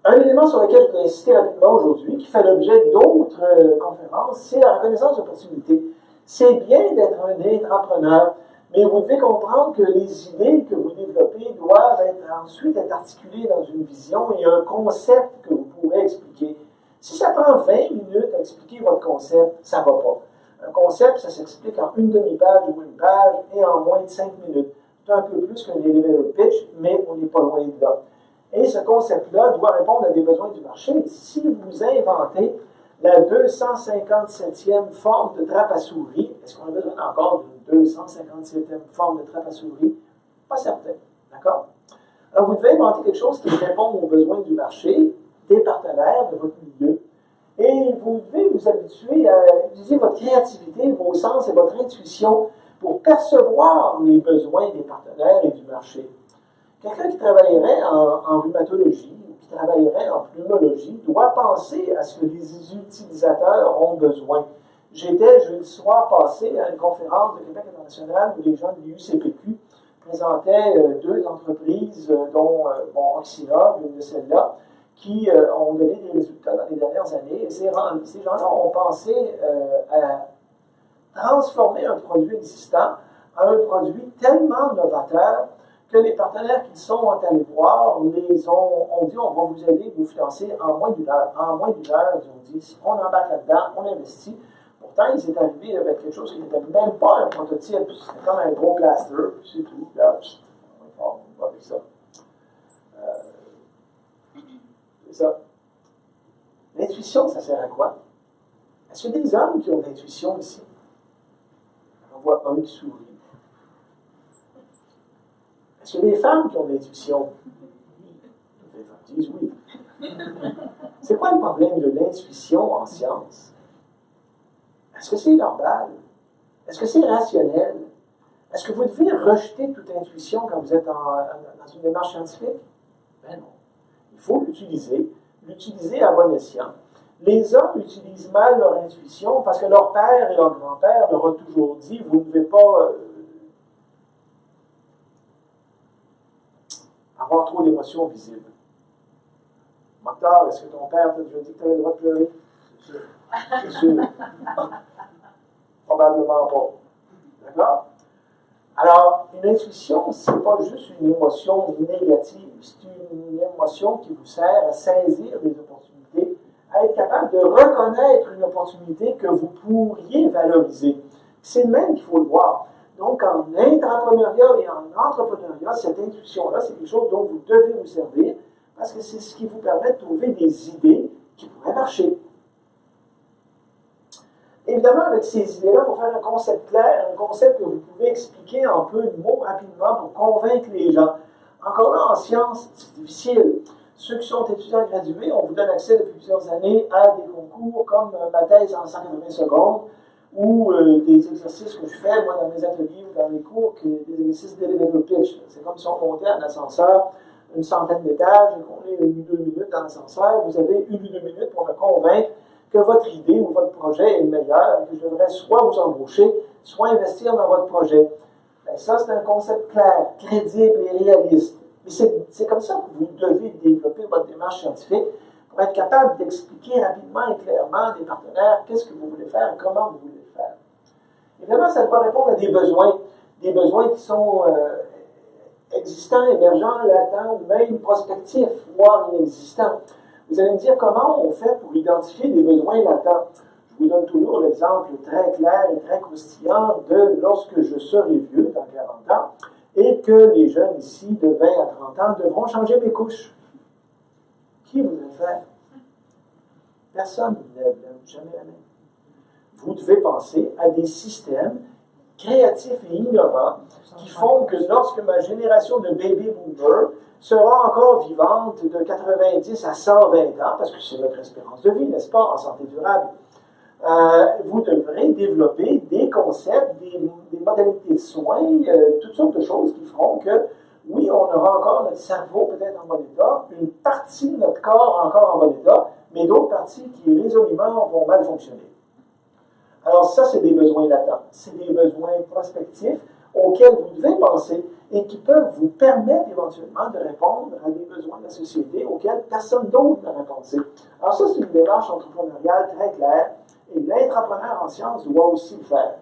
Un élément sur lequel je voudrais insister rapidement aujourd'hui, qui fait l'objet d'autres conférences, c'est la reconnaissance d'opportunités. C'est bien d'être un entrepreneur, mais vous devez comprendre que les idées que vous développez doivent ensuite être articulées dans une vision et un concept que vous pourrez expliquer. Si ça prend 20 minutes à expliquer votre concept, ça ne va pas. Un concept, ça s'explique en une demi-page ou une page et en moins de 5 minutes. C'est un peu plus qu'un elevator pitch, mais on n'est pas loin de là. Et ce concept-là doit répondre à des besoins du marché. Si vous inventez la 257e forme de trappe à souris, est-ce qu'on a besoin encore d'une 257e forme de trappe à souris? Pas certain. D'accord? Alors, vous devez inventer quelque chose qui répond aux besoins du marché, des partenaires de votre milieu, et vous devez vous habituer à utiliser votre créativité, vos sens et votre intuition pour percevoir les besoins des partenaires et du marché. Quelqu'un qui travaillerait en rhumatologie, ou qui travaillerait en pneumologie doit penser à ce que les utilisateurs ont besoin. J'étais jeudi soir passé à une conférence de Québec international où les gens de l'UCPQ présentaient deux entreprises, dont Oxina, une de celles-là, qui ont donné des résultats dans les dernières années. Et ces gens-là ont pensé à transformer un produit existant en un produit tellement novateur que les partenaires qui sont allés voir ont dit on va vous aider, vous financer en moins d'une heure. En moins d'une heure, ils ont dit on embarque là-dedans, on investit. Pourtant, ils étaient arrivés avec quelque chose qui n'était même pas un prototype. C'était comme un gros plaster, puis c'est tout. Là, on va avec ça. C'est ça. L'intuition, ça sert à quoi? Est-ce qu'il y a des hommes qui ont de l'intuition ici? On voit un qui sourit. Est-ce qu'il y a des femmes qui ont de l'intuition? Toutes les femmes disent oui. C'est quoi le problème de l'intuition en science? Est-ce que c'est normal? Est-ce que c'est rationnel? Est-ce que vous devez rejeter toute intuition quand vous êtes dans une démarche scientifique? Ben non. Il faut l'utiliser à bon escient. Les hommes utilisent mal leur intuition parce que leur père et leur grand-père leur ont toujours dit vous ne devez pas avoir trop d'émotions visibles. Mokhtar, est-ce que ton père t'a déjà dit que tu avais le droit de pleurer? C'est sûr. Probablement pas. D'accord? Alors, une intuition, ce n'est pas juste une émotion négative, c'est une émotion qui vous sert à saisir des opportunités, à être capable de reconnaître une opportunité que vous pourriez valoriser. C'est le même qu'il faut le voir. Donc, en intrapreneuriat et en entrepreneuriat, cette intuition-là, c'est quelque chose dont vous devez vous servir parce que c'est ce qui vous permet de trouver des idées qui pourraient marcher. Évidemment, avec ces idées-là, il faut faire un concept clair, un concept que vous pouvez expliquer en peu de mots rapidement pour convaincre les gens. Encore là, en sciences, c'est difficile. Ceux qui sont étudiants gradués, on vous donne accès depuis plusieurs années à des concours comme ma thèse en 180 secondes ou des exercices que je fais, moi, dans mes ateliers ou dans mes cours, des exercices d'elevator pitch. C'est comme si on montait en ascenseur une centaine d'étages et qu'on est 1 ou 2 minutes dans l'ascenseur. Vous avez 1 ou 2 minutes pour me convaincre que votre idée ou votre projet est le meilleur et que je devrais soit vous embaucher, soit investir dans votre projet. Bien, ça, c'est un concept clair, crédible et réaliste. Mais c'est comme ça que vous devez développer votre démarche scientifique pour être capable d'expliquer rapidement et clairement à des partenaires qu'est-ce que vous voulez faire et comment vous voulez le faire. Évidemment, ça doit répondre à des besoins qui sont existants, émergents, latents ou même prospectifs, voire inexistants. Vous allez me dire comment on fait pour identifier des besoins latents. Je vous donne toujours l'exemple très clair et très croustillant de lorsque je serai vieux, dans 40 ans, et que les jeunes ici, de 20 à 30 ans, devront changer mes couches. Qui voudrait le faire? Personne ne lève jamais la main. Vous devez penser à des systèmes créatifs et innovants qui font que lorsque ma génération de baby boomers sera encore vivante de 90 à 120 ans, parce que c'est notre espérance de vie, n'est-ce pas, en santé durable, vous devrez développer des concepts, des modalités de soins, toutes sortes de choses qui feront que, oui, on aura encore notre cerveau peut-être en bon état, une partie de notre corps encore en bon état, mais d'autres parties qui résolument vont mal fonctionner. Alors ça, c'est des besoins latents, c'est des besoins prospectifs auxquels vous devez penser et qui peuvent vous permettre éventuellement de répondre à des besoins de la société auxquels personne d'autre n'aurait pensé. Alors ça, c'est une démarche entrepreneuriale très claire et l'intrapreneur en sciences doit aussi le faire.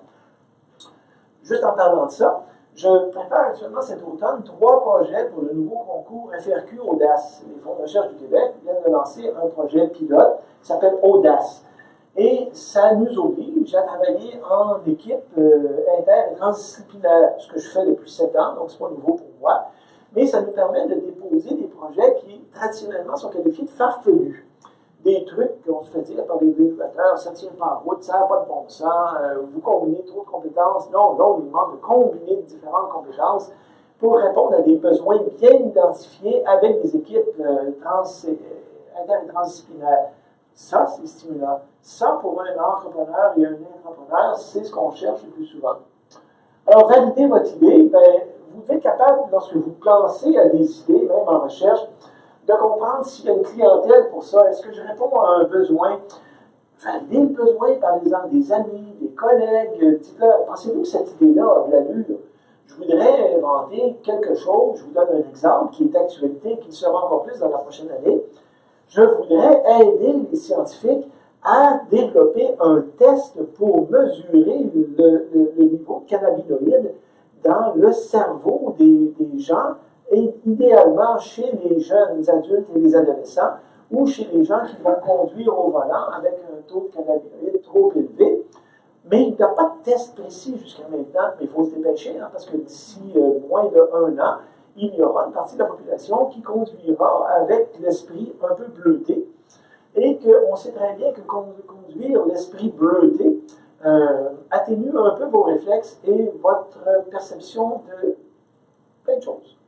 Juste en parlant de ça, je prépare actuellement cet automne 3 projets pour le nouveau concours FRQ Audace. Les Fonds de recherche du Québec viennent de lancer un projet pilote qui s'appelle Audace. Et ça nous oblige à travailler en équipe inter- et transdisciplinaire, ce que je fais depuis 7 ans, donc ce n'est pas nouveau pour moi. Mais ça nous permet de déposer des projets qui, traditionnellement, sont qualifiés de farfelus. Des trucs qu'on se fait dire par les évaluateurs, ça ne tient pas en route, ça n'a pas de bon sens, vous combinez trop de compétences. Non, il demande de combiner différentes compétences pour répondre à des besoins bien identifiés avec des équipes inter- et transdisciplinaires. Ça, c'est stimulant. Ça, pour un entrepreneur et un intrapreneur, c'est ce qu'on cherche le plus souvent. Alors, valider votre idée, bien, vous devez être capable, lorsque vous pensez à des idées, même en recherche, de comprendre s'il y a une clientèle pour ça. Est-ce que je réponds à un besoin? Valider le besoin par exemple des amis, des collègues. Pensez-vous que cette idée-là a de l'allure? Je voudrais inventer quelque chose, je vous donne un exemple qui est d'actualité, qui le sera encore plus dans la prochaine année. Je voudrais aider les scientifiques à développer un test pour mesurer le niveau de cannabinoïdes dans le cerveau des gens, et idéalement chez les jeunes adultes et les adolescents, ou chez les gens qui vont conduire au volant avec un taux de cannabinoïdes trop élevé. Mais il n'y a pas de test précis jusqu'à maintenant, mais il faut se dépêcher, hein, parce que d'ici moins d'1 an, il y aura une partie de la population qui conduira avec l'esprit un peu bleuté, et qu'on sait très bien que conduire l'esprit bleuté atténue un peu vos réflexes et votre perception de plein de choses.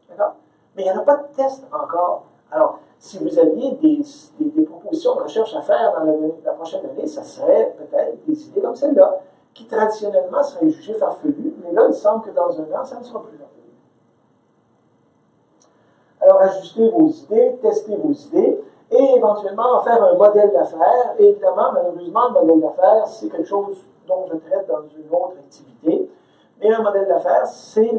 D'accord? Mais il n'y en a pas de test encore. Alors, si vous aviez des propositions de recherche à faire dans la prochaine année, ça serait peut-être des idées comme celle-là, qui traditionnellement seraient jugées farfelues, mais là, il semble que dans 1 an, ça ne sera plus farfelu. Alors, ajustez vos idées, testez vos idées, et éventuellement en faire un modèle d'affaires. Et évidemment, malheureusement, le modèle d'affaires, c'est quelque chose dont je traite dans une autre activité. Mais un modèle d'affaires, c'est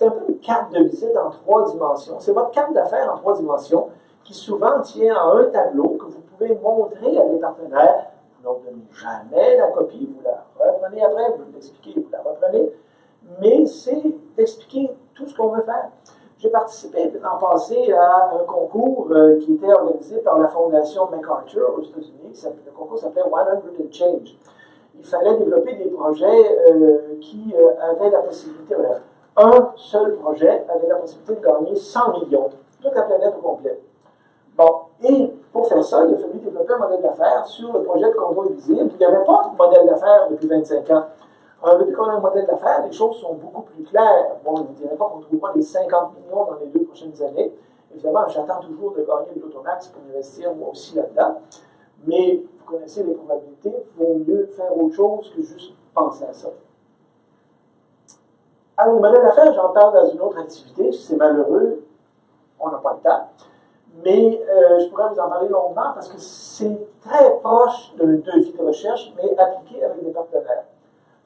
un peu une carte de visite en 3 dimensions. C'est votre carte d'affaires en 3 dimensions qui souvent tient en un tableau que vous pouvez montrer à des partenaires. Vous ne donnez jamais la copie, vous la reprenez après, vous l'expliquez, vous la reprenez. Mais c'est d'expliquer tout ce qu'on veut faire. J'ai participé l'an passé à un concours qui était organisé par la Fondation MacArthur aux États-Unis. Le concours s'appelait 100 and Change. Il fallait développer des projets qui avaient la possibilité, un seul projet avait la possibilité de gagner 100 millions, toute la planète au complet. Bon, et pour faire ça, il a fallu développer un modèle d'affaires sur le projet de condo invisible. Il n'y avait pas de modèle d'affaires depuis 25 ans. Depuis qu'on a un modèle d'affaires, les choses sont beaucoup plus claires. Bon, je ne vous dirais pas qu'on trouvera les 50 millions dans les 2 prochaines années. Évidemment, j'attends toujours de gagner le l'automax pour investir moi aussi là-dedans. Mais vous connaissez les probabilités, il vaut mieux faire autre chose que juste penser à ça. Alors, le modèle d'affaires, j'en parle dans une autre activité. C'est malheureux, on n'a pas le temps. Mais je pourrais vous en parler longuement parce que c'est très proche d'un devis de recherche, mais appliqué avec des partenaires.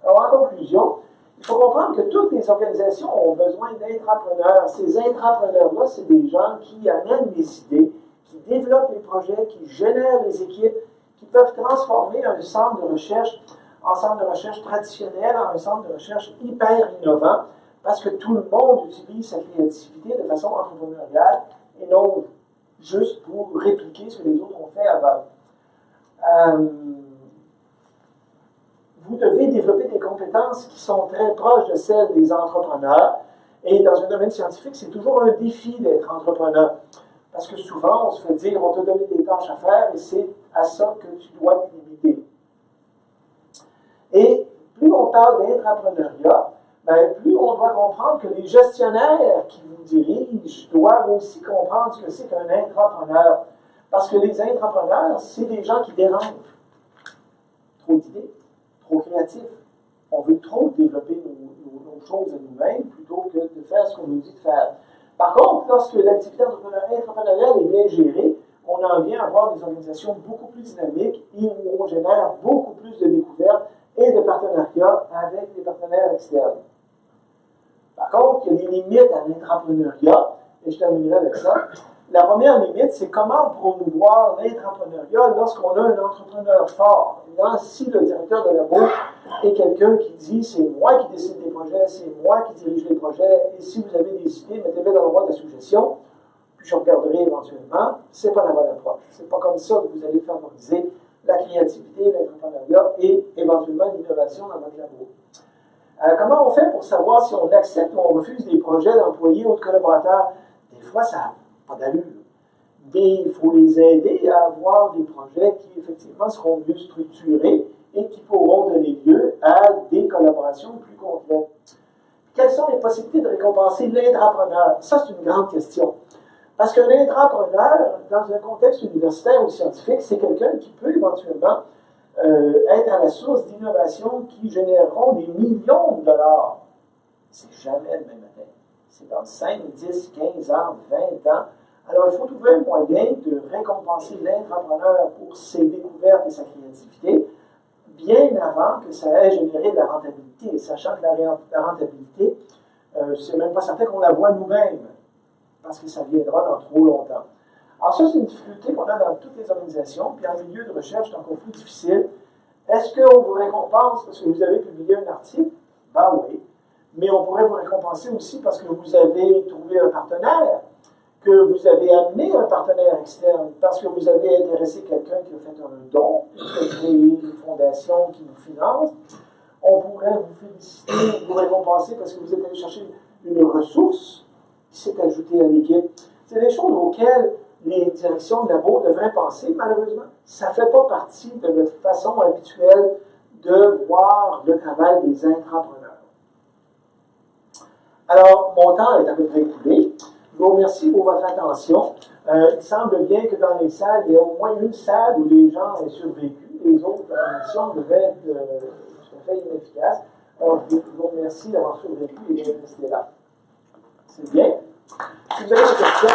Alors, en conclusion, il faut comprendre que toutes les organisations ont besoin d'intrapreneurs. Ces intrapreneurs-là, c'est des gens qui amènent les idées, qui développent les projets, qui génèrent les équipes, qui peuvent transformer un centre de recherche en centre de recherche traditionnel, en un centre de recherche hyper innovant, parce que tout le monde utilise sa créativité de façon entrepreneuriale et non juste pour répliquer ce que les autres ont fait avant. Vous devez développer des compétences qui sont très proches de celles des entrepreneurs. Et dans un domaine scientifique, c'est toujours un défi d'être entrepreneur. Parce que souvent, on se fait dire, on te donne des tâches à faire et c'est à ça que tu dois te limiter. Et plus on parle d'intrapreneuriat, plus on doit comprendre que les gestionnaires qui vous dirigent doivent aussi comprendre ce que c'est qu'un intrapreneur. Parce que les intrapreneurs, c'est des gens qui dérangent. Trop d'idées, trop créatifs. On veut trop développer nos choses à nous-mêmes plutôt que de faire ce qu'on nous dit de faire. Par contre, lorsque l'activité entrepreneuriale est bien gérée, on en vient à avoir des organisations beaucoup plus dynamiques et où on génère beaucoup plus de découvertes et de partenariats avec des partenaires externes. Par contre, il y a des limites à l'intrapreneuriat, et je terminerai avec ça. La première limite, c'est comment promouvoir l'intrapreneuriat lorsqu'on a un entrepreneur fort. Évidemment, si le directeur de labo est quelqu'un qui dit « c'est moi qui décide des projets, c'est moi qui dirige les projets, et si vous avez des idées, mettez-les dans le boîte de suggestions, puis je regarderai éventuellement », c'est pas la bonne approche. C'est pas comme ça que vous allez favoriser la créativité, l'entrepreneuriat et éventuellement l'innovation dans votre labo. Comment on fait pour savoir si on accepte ou on refuse des projets d'employés ou de collaborateurs? Des fois, ça n'a pas d'allure. Mais il faut les aider à avoir des projets qui, effectivement, seront mieux structurés et qui pourront donner lieu à des collaborations plus complètes. Quelles sont les possibilités de récompenser l'intrapreneur? Ça, c'est une grande question. Parce qu'un intrapreneur, dans un contexte universitaire ou scientifique, c'est quelqu'un qui peut éventuellement être à la source d'innovations qui généreront des millions de dollars. C'est jamais le même matin. C'est dans 5, 10, 15 ans, 20 ans, Alors, il faut trouver un moyen de récompenser l'intrapreneur pour ses découvertes et sa créativité, bien avant que ça ait généré de la rentabilité, sachant que la rentabilité, c'est même pas certain qu'on la voit nous-mêmes, parce que ça viendra dans trop longtemps. Alors ça, c'est une difficulté qu'on a dans toutes les organisations, puis en milieu de recherche, c'est encore plus difficile. Est-ce qu'on vous récompense parce que vous avez publié un article? Ben oui. Mais on pourrait vous récompenser aussi parce que vous avez trouvé un partenaire, que vous avez amené un partenaire externe, parce que vous avez intéressé quelqu'un qui a fait un don, qui a créé une fondation qui vous finance. On pourrait vous féliciter, vous récompenser parce que vous êtes allé chercher une ressource qui s'est ajoutée à l'équipe. C'est des choses auxquelles les directions de labo devraient penser, malheureusement. Ça ne fait pas partie de notre façon habituelle de voir le travail des intrapreneurs. Alors, mon temps est à peu près écoulé. Je vous remercie pour votre attention. Il semble bien que dans les salles, il y a au moins une salle où les gens aient survécu. Les autres missions devaient être tout à fait inefficaces. Alors, je vous remercie d'avoir survécu et d'être resté là. C'est bien. Si vous avez des questions.